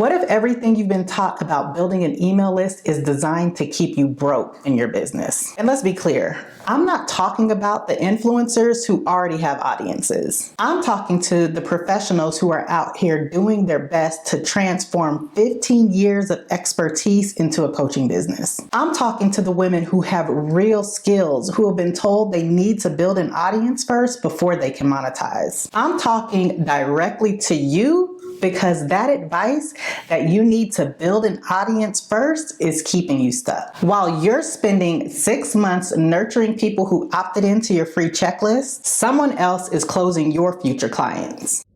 What if everything you've been taught about building an email list is designed to keep you broke in your business? And let's be clear, I'm not talking about the influencers who already have audiences. I'm talking to the professionals who are out here doing their best to transform 15 years of expertise into a coaching business. I'm talking to the women who have real skills, who have been told they need to build an audience first before they can monetize. I'm talking directly to you, because that advice that you need to build an audience first is keeping you stuck. While you're spending 6 months nurturing people who opted into your free checklist, someone else is closing your future clients.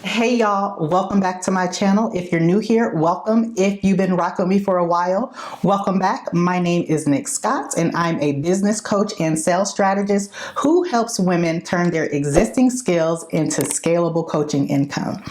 Hey y'all, welcome back to my channel. If you're new here, welcome. If you've been rocking with me for a while, welcome back. My name is Nick Scott and I'm a business coach and sales strategist who helps women turn their existing skills into scalable coaching income.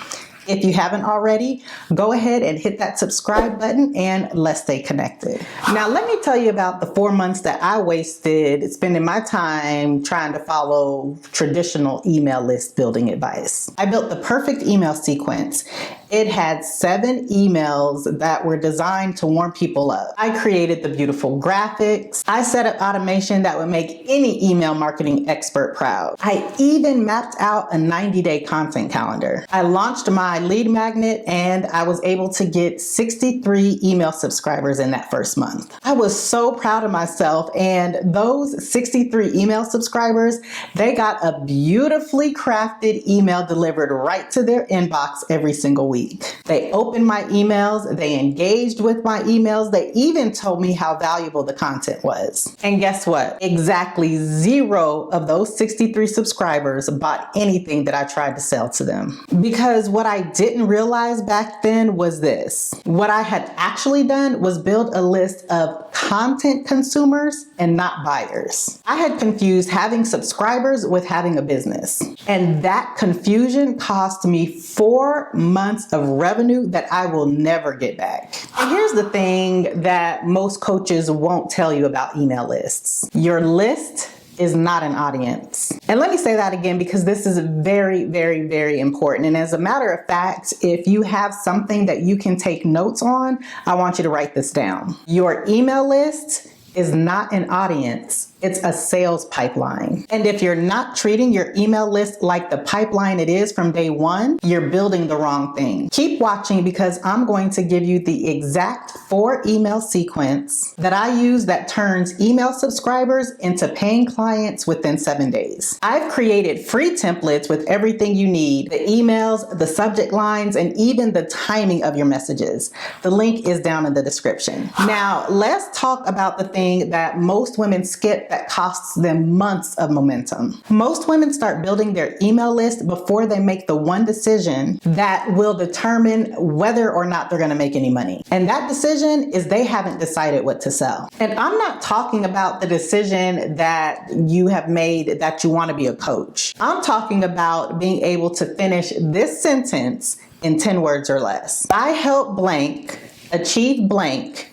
If you haven't already, go ahead and hit that subscribe button and let's stay connected. Now, let me tell you about the 4 months that I wasted spending my time trying to follow traditional email list building advice. I built the perfect email sequence. It had 7 emails that were designed to warm people up. I created the beautiful graphics. I set up automation that would make any email marketing expert proud. I even mapped out a 90-day content calendar. I launched my lead magnet and I was able to get 63 email subscribers in that first month. I was so proud of myself, and those 63 email subscribers, they got a beautifully crafted email delivered right to their inbox every single week. They opened my emails, they engaged with my emails, they even told me how valuable the content was. And guess what? Exactly 0 of those 63 subscribers bought anything that I tried to sell to them. Because what I didn't realize back then was this. What I had actually done was build a list of content consumers and not buyers. I had confused having subscribers with having a business. And that confusion cost me 4 months of revenue that I will never get back. And here's the thing that most coaches won't tell you about email lists. Your list is not an audience. And let me say that again, because this is very, very, very important. And as a matter of fact, if you have something that you can take notes on, I want you to write this down. Your email list is not an audience. It's a sales pipeline. And if you're not treating your email list like the pipeline it is from day one, you're building the wrong thing. Keep watching, because I'm going to give you the exact 4 email sequence that I use that turns email subscribers into paying clients within 7 days. I've created free templates with everything you need: the emails, the subject lines, and even the timing of your messages. The link is down in the description. Now, let's talk about the thing that most women skip that costs them months of momentum. Most women start building their email list before they make the one decision that will determine whether or not they're going to make any money. And that decision is they haven't decided what to sell. And I'm not talking about the decision that you have made that you want to be a coach. I'm talking about being able to finish this sentence in 10 words or less. I help blank achieve blank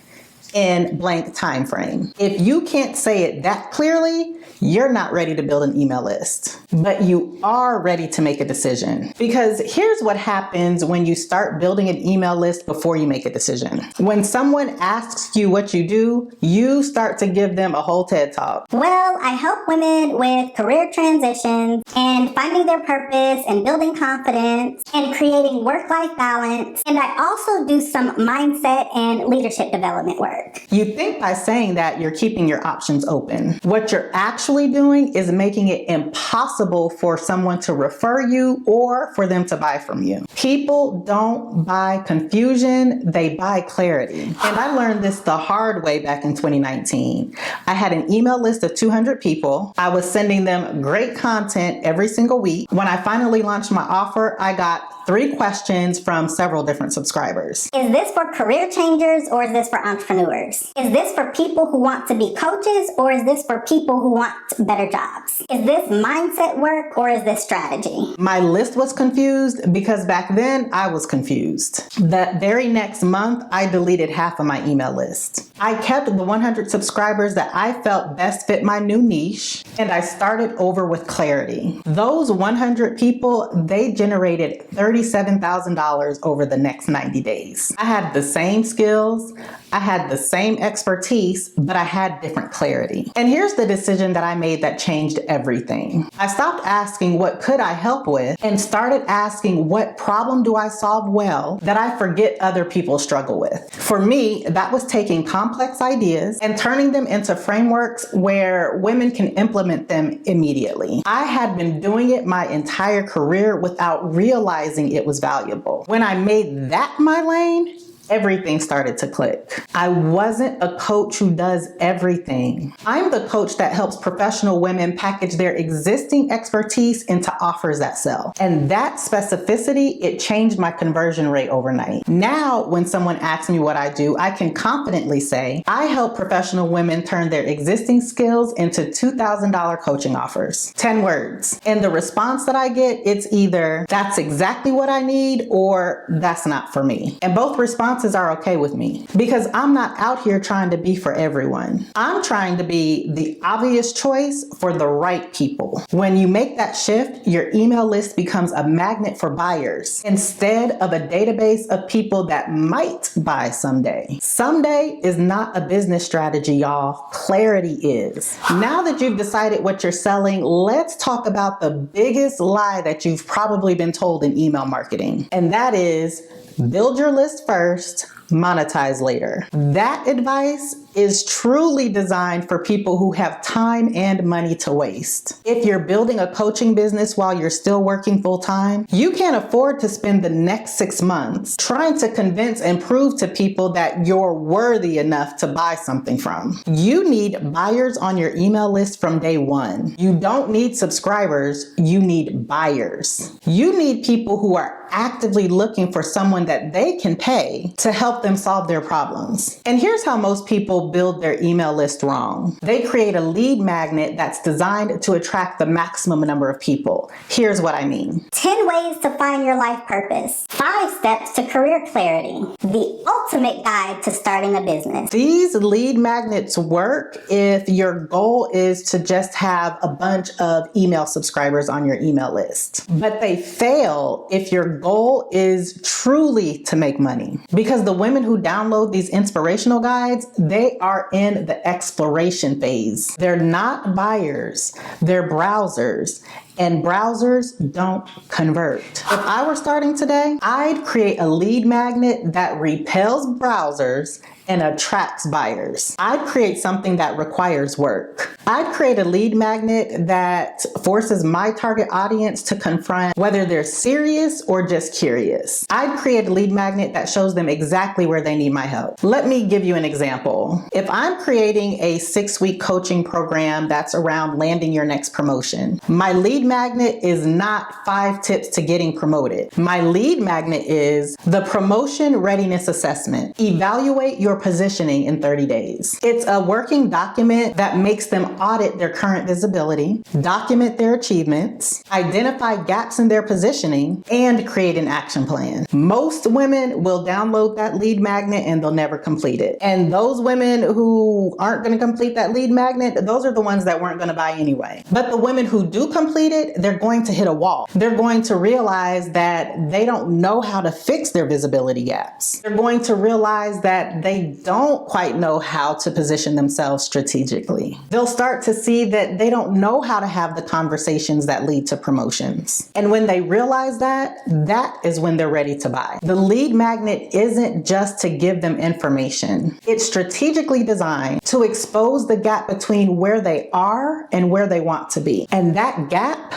in blank time frame. If you can't say it that clearly, you're not ready to build an email list, but you are ready to make a decision. Because here's what happens when you start building an email list before you make a decision. When someone asks you what you do, you start to give them a whole TED talk. Well, I help women with career transitions and finding their purpose and building confidence and creating work-life balance. And I also do some mindset and leadership development work. You think by saying that you're keeping your options open. What you're actually doing is making it impossible for someone to refer you or for them to buy from you. People don't buy confusion, they buy clarity. And I learned this the hard way back in 2019. I had an email list of 200 people. I was sending them great content every single week. When I finally launched my offer, I got 3 questions from several different subscribers. Is this for career changers or is this for entrepreneurs? Is this for people who want to be coaches or is this for people who want better jobs? Is this mindset work or is this strategy? My list was confused because back then I was confused. That very next month, I deleted half of my email list. I kept the 100 subscribers that I felt best fit my new niche, and I started over with clarity. Those 100 people, they generated $37,000 over the next 90 days. I had the same skills, I had the same expertise, but I had different clarity. And here's the decision that I made that changed everything. I stopped asking what could I help with and started asking what problem do I solve well that I forget other people struggle with. For me, that was taking complex ideas and turning them into frameworks where women can implement them immediately. I had been doing it my entire career without realizing it was valuable. When I made that my lane, everything started to click. I wasn't a coach who does everything. I'm the coach that helps professional women package their existing expertise into offers that sell. And that specificity, it changed my conversion rate overnight. Now, when someone asks me what I do, I can confidently say, I help professional women turn their existing skills into $2,000 coaching offers. 10 words. And the response that I get, it's either, that's exactly what I need, or that's not for me. And both responses are okay with me because I'm not out here trying to be for everyone. I'm trying to be the obvious choice for the right people. When you make that shift, your email list becomes a magnet for buyers instead of a database of people that might buy someday. Someday is not a business strategy, y'all. Clarity is. Now that you've decided what you're selling, let's talk about the biggest lie that you've probably been told in email marketing. And that is, build your list first, monetize later. That advice is truly designed for people who have time and money to waste. If you're building a coaching business while you're still working full time, you can't afford to spend the next 6 months trying to convince and prove to people that you're worthy enough to buy something from. You need buyers on your email list from day one. You don't need subscribers, you need buyers. You need people who are actively looking for someone that they can pay to help them solve their problems. And here's how most people build their email list wrong. They create a lead magnet that's designed to attract the maximum number of people. Here's what I mean. 10 ways to find your life purpose. 5 steps to career clarity. The ultimate guide to starting a business. These lead magnets work if your goal is to just have a bunch of email subscribers on your email list. But they fail if your goal is truly to make money. Because the women who download these inspirational guides, they are in the exploration phase. They're not buyers, they're browsers. And browsers don't convert. If I were starting today, I'd create a lead magnet that repels browsers and attracts buyers. I'd create something that requires work. I'd create a lead magnet that forces my target audience to confront whether they're serious or just curious. I'd create a lead magnet that shows them exactly where they need my help. Let me give you an example. If I'm creating a 6-week coaching program that's around landing your next promotion, my lead magnet is not 5 tips to getting promoted. My lead magnet is the promotion readiness assessment. Evaluate your positioning in 30 days. It's a working document that makes them audit their current visibility, document their achievements, identify gaps in their positioning, and create an action plan. Most women will download that lead magnet and they'll never complete it. And those women who aren't going to complete that lead magnet, those are the ones that weren't going to buy anyway. But the women who do complete it, they're going to hit a wall. They're going to realize that they don't know how to fix their visibility gaps. They're going to realize that they don't quite know how to position themselves strategically. They'll start to see that they don't know how to have the conversations that lead to promotions. And when they realize that, that is when they're ready to buy. The lead magnet isn't just to give them information. It's strategically designed to expose the gap between where they are and where they want to be. And that gap,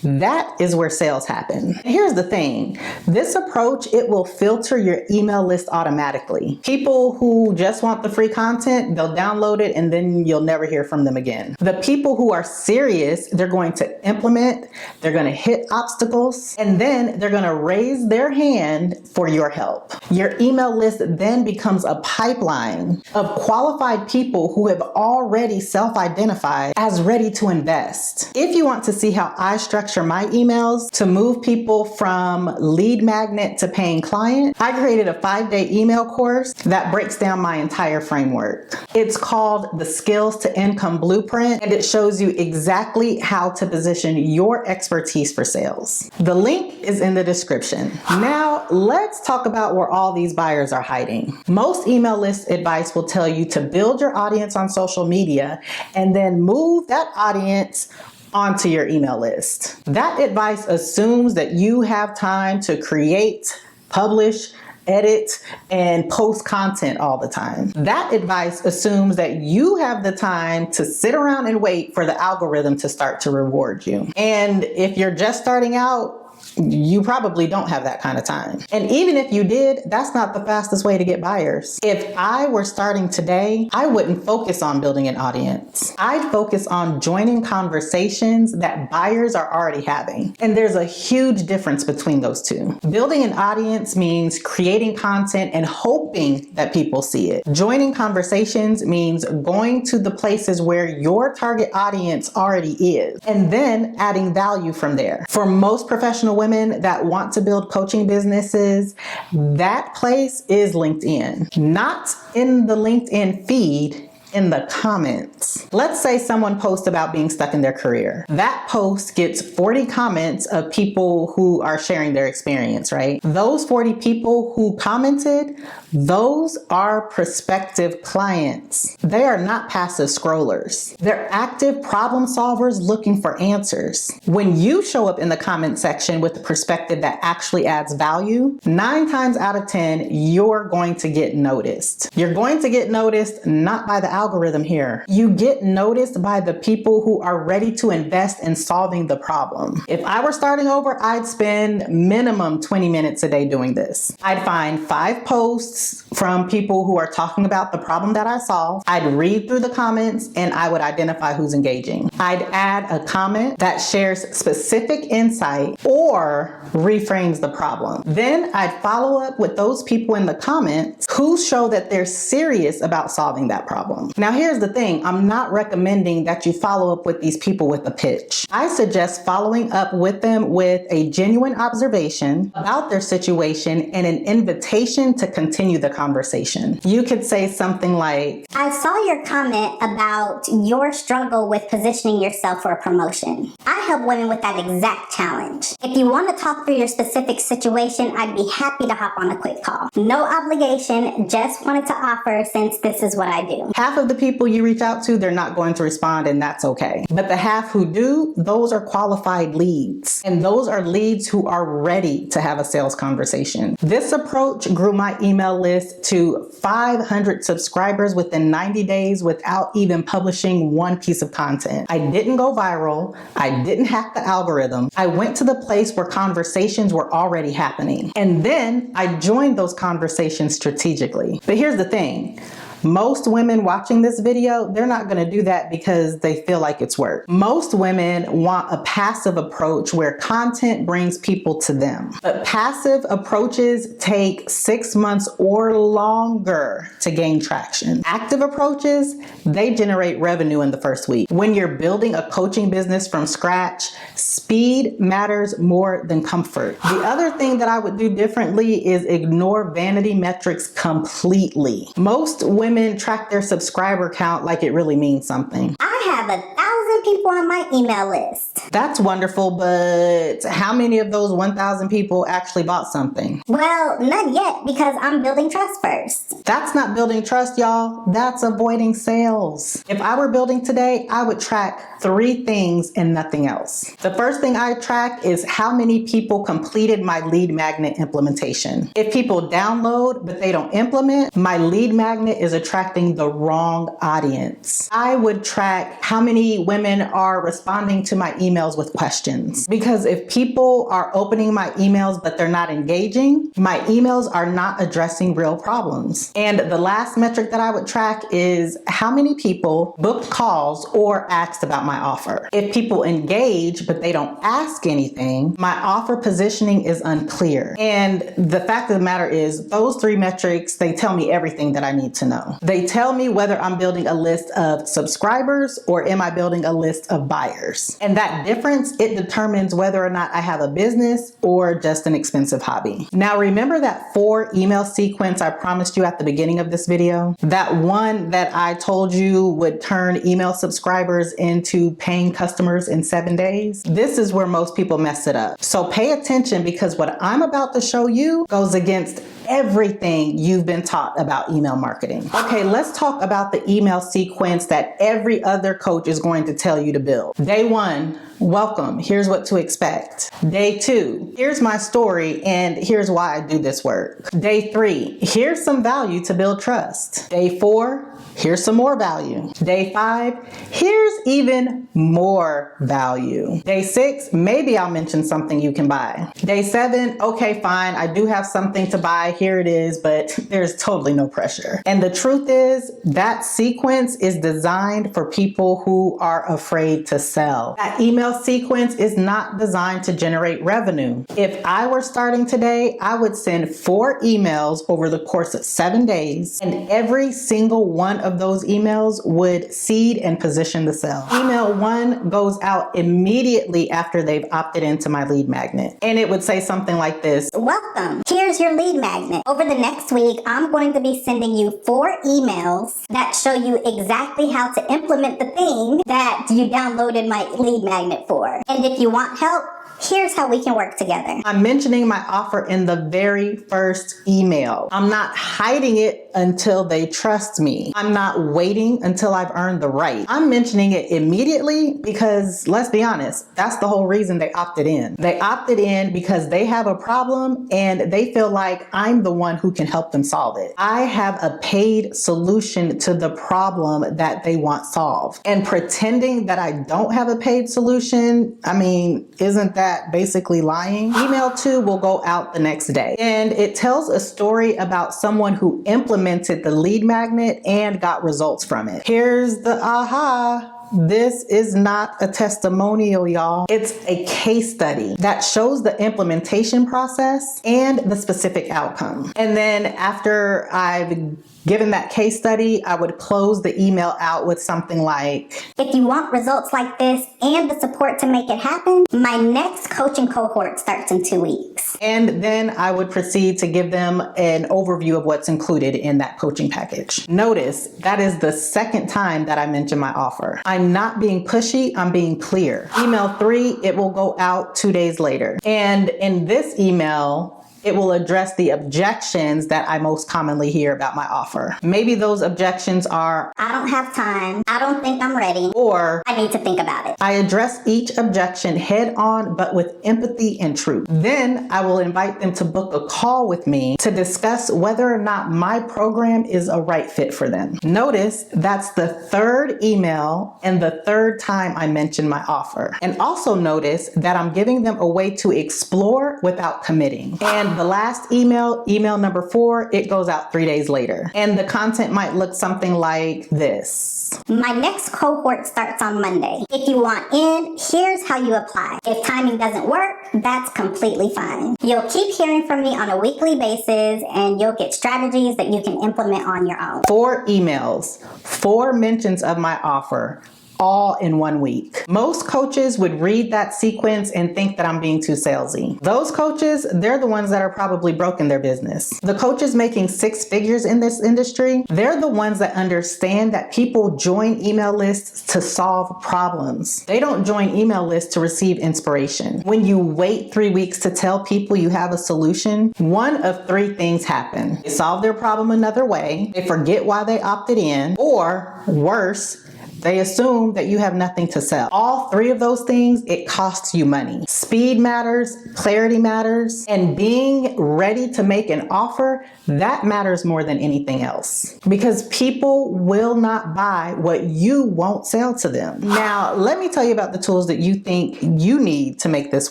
that is where sales happen. Here's the thing. This approach, it will filter your email list automatically. People who just want the free content, they'll download it and then you'll never hear from them again. The people who are serious, they're going to implement, they're going to hit obstacles, and then they're going to raise their hand for your help. Your email list then becomes a pipeline of qualified people who have already self-identified as ready to invest. If you want to see how I structure my emails to move people from lead magnet to paying client, I created a 5-day email course that breaks down my entire framework. It's called the Skills to Income Blueprint, and it shows you exactly how to position your expertise for sales. The link is in the description. Now, let's talk about where all these buyers are hiding. Most email list advice will tell you to build your audience on social media and then move that audience onto your email list. That advice assumes that you have time to create, publish, edit, and post content all the time. That advice assumes that you have the time to sit around and wait for the algorithm to start to reward you. And if you're just starting out, you probably don't have that kind of time. And even if you did, that's not the fastest way to get buyers. If I were starting today, I wouldn't focus on building an audience. I'd focus on joining conversations that buyers are already having. And there's a huge difference between those two. Building an audience means creating content and hoping that people see it. Joining conversations means going to the places where your target audience already is, and then adding value from there. For most professional women that want to build coaching businesses, that place is LinkedIn. Not in the LinkedIn feed, in the comments. Let's say someone posts about being stuck in their career. That post gets 40 comments of people who are sharing their experience, right? Those 40 people who commented, those are prospective clients. They are not passive scrollers. They're active problem solvers looking for answers. When you show up in the comment section with a perspective that actually adds value, 9 times out of 10, you're going to get noticed. You're going to get noticed not by the algorithm here. You get noticed by the people who are ready to invest in solving the problem. If I were starting over, I'd spend minimum 20 minutes a day doing this. I'd find 5 posts from people who are talking about the problem that I solved. I'd read through the comments and I would identify who's engaging. I'd add a comment that shares specific insight or reframes the problem. Then I'd follow up with those people in the comments who show that they're serious about solving that problem. Now, here's the thing. I'm not recommending that you follow up with these people with a pitch. I suggest following up with them with a genuine observation about their situation and an invitation to continue the conversation. You could say something like, I saw your comment about your struggle with positioning yourself for a promotion. I help women with that exact challenge. If you want to talk through your specific situation, I'd be happy to hop on a quick call. No obligation, just wanted to offer since this is what I do. Half of the people you reach out to, they're not going to respond, and that's okay. But the half who do, those are qualified leads. And those are leads who are ready to have a sales conversation. This approach grew my email list to 500 subscribers within 90 days without even publishing one piece of content. I didn't go viral. I didn't hack the algorithm. I went to the place where conversations were already happening. And then I joined those conversations strategically. But here's the thing. Most women watching this video, they're not going to do that because they feel like it's work. Most women want a passive approach where content brings people to them. But passive approaches take 6 months or longer to gain traction. Active approaches, they generate revenue in the first week. When you're building a coaching business from scratch, speed matters more than comfort. The other thing that I would do differently is ignore vanity metrics completely. Most women track their subscriber count like it really means something. I have 1,000 people on my email list. That's wonderful, but how many of those 1,000 people actually bought something? Well, none yet because I'm building trust first. That's not building trust, y'all. That's avoiding sales. If I were building today, I would track 3 things and nothing else. The first thing I track is how many people completed my lead magnet implementation. If people download but they don't implement, my lead magnet is attracting the wrong audience. I would track how many women are responding to my emails with questions. Because if people are opening my emails but they're not engaging, my emails are not addressing real problems. And the last metric that I would track is how many people booked calls or asked about my offer. If people engage but they don't ask anything, my offer positioning is unclear. And the fact of the matter is those 3 metrics, they tell me everything that I need to know. They tell me whether I'm building a list of subscribers or am I building a list of buyers. And that difference, it determines whether or not I have a business or just an expensive hobby. Now, remember that 4 email sequence I promised you at the beginning of this video? That one that I told you would turn email subscribers into paying customers in 7 days? This is where most people mess it up. So pay attention, because what I'm about to show you goes against everything you've been taught about email marketing. Okay, let's talk about the email sequence that every other coach is going to tell you to build. Day 1, welcome. Here's what to expect. Day 2, here's my story and here's why I do this work. Day 3, here's some value to build trust. Day 4, here's some more value. Day 5, here's even more value. Day 6, maybe I'll mention something you can buy. Day 7, okay, fine, I do have something to buy. Here it is, but there's totally no pressure. And the truth is, that sequence is designed for people who are afraid to sell. That email sequence is not designed to generate revenue. If I were starting today, I would send 4 emails over the course of 7 days, and every single one of those emails would seed and position the sale. Email 1 goes out immediately after they've opted into my lead magnet. And it would say something like this: Welcome, here's your lead magnet. Over the next week, I'm going to be sending you 4 emails that show you exactly how to implement the thing that you downloaded my lead magnet for. And if you want help, here's how we can work together. I'm mentioning my offer in the very first email. I'm not hiding it until they trust me. I'm not waiting until I've earned the right. I'm mentioning it immediately because, let's be honest, that's the whole reason they opted in. They opted in because they have a problem and they feel like I'm the one who can help them solve it. I have a paid solution to the problem that they want solved. And pretending that I don't have a paid solution, I mean, isn't that basically lying? Email 2 will go out the next day, and it tells a story about someone who implemented the lead magnet and got results from it. Here's the aha. This is not a testimonial, y'all. It's a case study that shows the implementation process and the specific outcome. And then after I've given that case study, I would close the email out with something like, if you want results like this and the support to make it happen, my next coaching cohort starts in 2 weeks. And then I would proceed to give them an overview of what's included in that coaching package. Notice that is the second time that I mentioned my offer. I'm not being pushy, I'm being clear. Email 3, it will go out 2 days later. And in this email, it will address the objections that I most commonly hear about my offer. Maybe those objections are, I don't have time, I don't think I'm ready, or I need to think about it. I address each objection head on, but with empathy and truth. Then I will invite them to book a call with me to discuss whether or not my program is a right fit for them. Notice that's the 3rd email and the 3rd time I mention my offer. And also notice that I'm giving them a way to explore without committing. And the last email, email number 4, it goes out 3 days later. And the content might look something like this. My next cohort starts on Monday. If you want in, here's how you apply. If timing doesn't work, that's completely fine. You'll keep hearing from me on a weekly basis, and you'll get strategies that you can implement on your own. 4 emails, 4 mentions of my offer, all in 1 week. Most coaches would read that sequence and think that I'm being too salesy. Those coaches, they're the ones that are probably broke in their business. The coaches making 6 figures in this industry, they're the ones that understand that people join email lists to solve problems. They don't join email lists to receive inspiration. When you wait 3 weeks to tell people you have a solution, one of 3 things happen. They solve their problem another way, they forget why they opted in, or worse, they assume that you have nothing to sell. All 3 of those things, it costs you money. Speed matters, clarity matters, and being ready to make an offer, that matters more than anything else. Because people will not buy what you won't sell to them. Now, let me tell you about the tools that you think you need to make this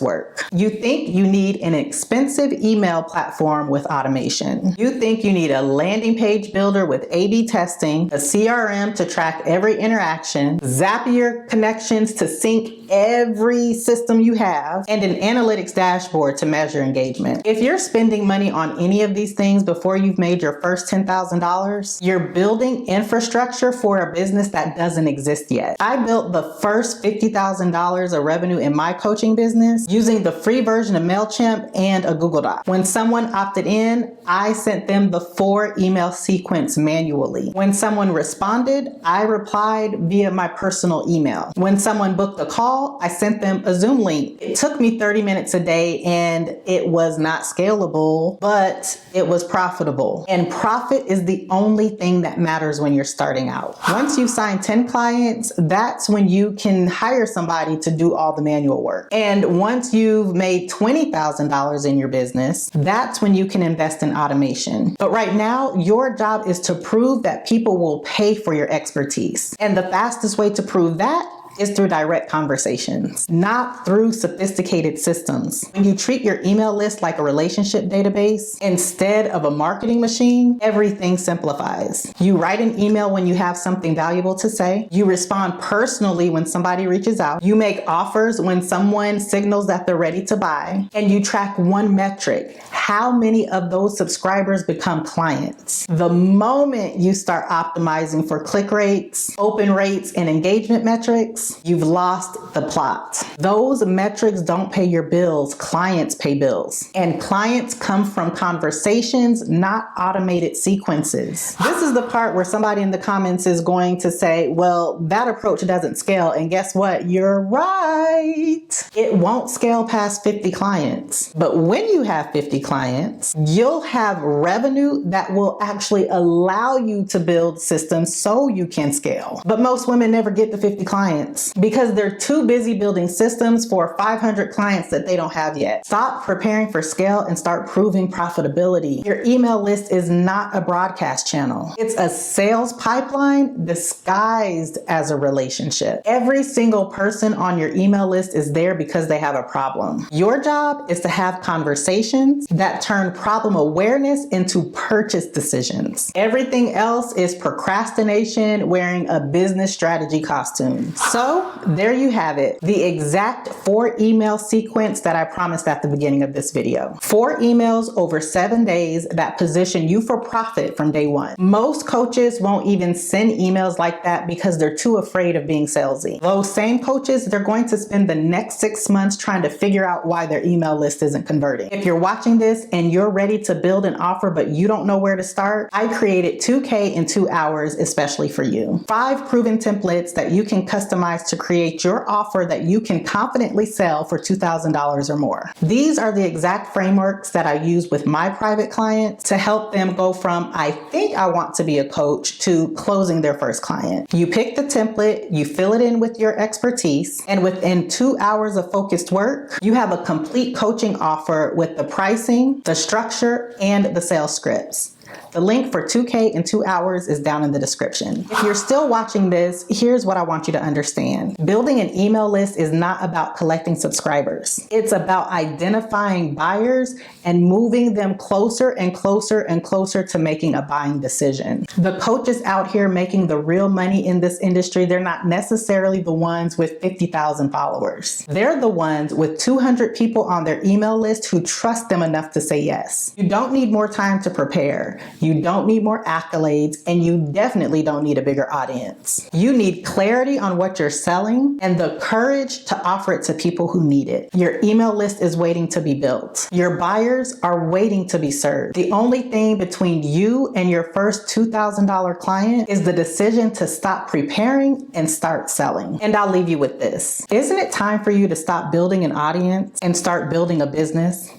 work. You think you need an expensive email platform with automation. You think you need a landing page builder with A/B testing, a CRM to track every interaction, action, Zapier connections to sync every system you have, and an analytics dashboard to measure engagement. If you're spending money on any of these things before you've made your first $10,000, you're building infrastructure for a business that doesn't exist yet. I built the first $50,000 of revenue in my coaching business using the free version of MailChimp and a Google Doc. When someone opted in, I sent them the 4 email sequence manually. When someone responded, I replied via my personal email. When someone booked a call, I sent them a Zoom link. It took me 30 minutes a day and it was not scalable, but it was profitable. And profit is the only thing that matters when you're starting out. Once you sign 10 clients, that's when you can hire somebody to do all the manual work. And once you've made $20,000 in your business, that's when you can invest in automation. But right now, your job is to prove that people will pay for your expertise. And the fastest way to prove that is through direct conversations, not through sophisticated systems. When you treat your email list like a relationship database instead of a marketing machine, everything simplifies. You write an email when you have something valuable to say. You respond personally when somebody reaches out. You make offers when someone signals that they're ready to buy. And you track one metric: how many of those subscribers become clients. The moment you start optimizing for click rates, open rates, and engagement metrics, you've lost the plot. Those metrics don't pay your bills. Clients pay bills. And clients come from conversations, not automated sequences. This is the part where somebody in the comments is going to say, well, that approach doesn't scale. And guess what? You're right. It won't scale past 50 clients. But when you have 50 clients, you'll have revenue that will actually allow you to build systems so you can scale. But most women never get to 50 clients because they're too busy building systems for 500 clients that they don't have yet. Stop preparing for scale and start proving profitability. Your email list is not a broadcast channel. It's a sales pipeline disguised as a relationship. Every single person on your email list is there because they have a problem. Your job is to have conversations that turn problem awareness into purchase decisions. Everything else is procrastination wearing a business strategy costume. So there you have it, the exact 4 email sequence that I promised at the beginning of this video. 4 emails over 7 days that position you for profit from day one. Most coaches won't even send emails like that because they're too afraid of being salesy. Those same coaches, they're going to spend the next 6 months trying to figure out why their email list isn't converting. If you're watching this and you're ready to build an offer but you don't know where to start, I created 2K in 2 hours especially for you. 5 proven templates that you can customize to create your offer that you can confidently sell for $2,000 or more. These are the exact frameworks that I use with my private clients to help them go from I think I want to be a coach to closing their first client. You pick the template, you fill it in with your expertise, and within 2 hours of focused work, you have a complete coaching offer with the pricing, the structure, and the sales scripts. The link for 2K in 2 hours is down in the description. If you're still watching this, here's what I want you to understand. Building an email list is not about collecting subscribers. It's about identifying buyers and moving them closer and closer and closer to making a buying decision. The coaches out here making the real money in this industry, they're not necessarily the ones with 50,000 followers. They're the ones with 200 people on their email list who trust them enough to say yes. You don't need more time to prepare. You don't need more accolades, and you definitely don't need a bigger audience. You need clarity on what you're selling and the courage to offer it to people who need it. Your email list is waiting to be built. Your buyers are waiting to be served. The only thing between you and your first $2,000 client is the decision to stop preparing and start selling. And I'll leave you with this. Isn't it time for you to stop building an audience and start building a business?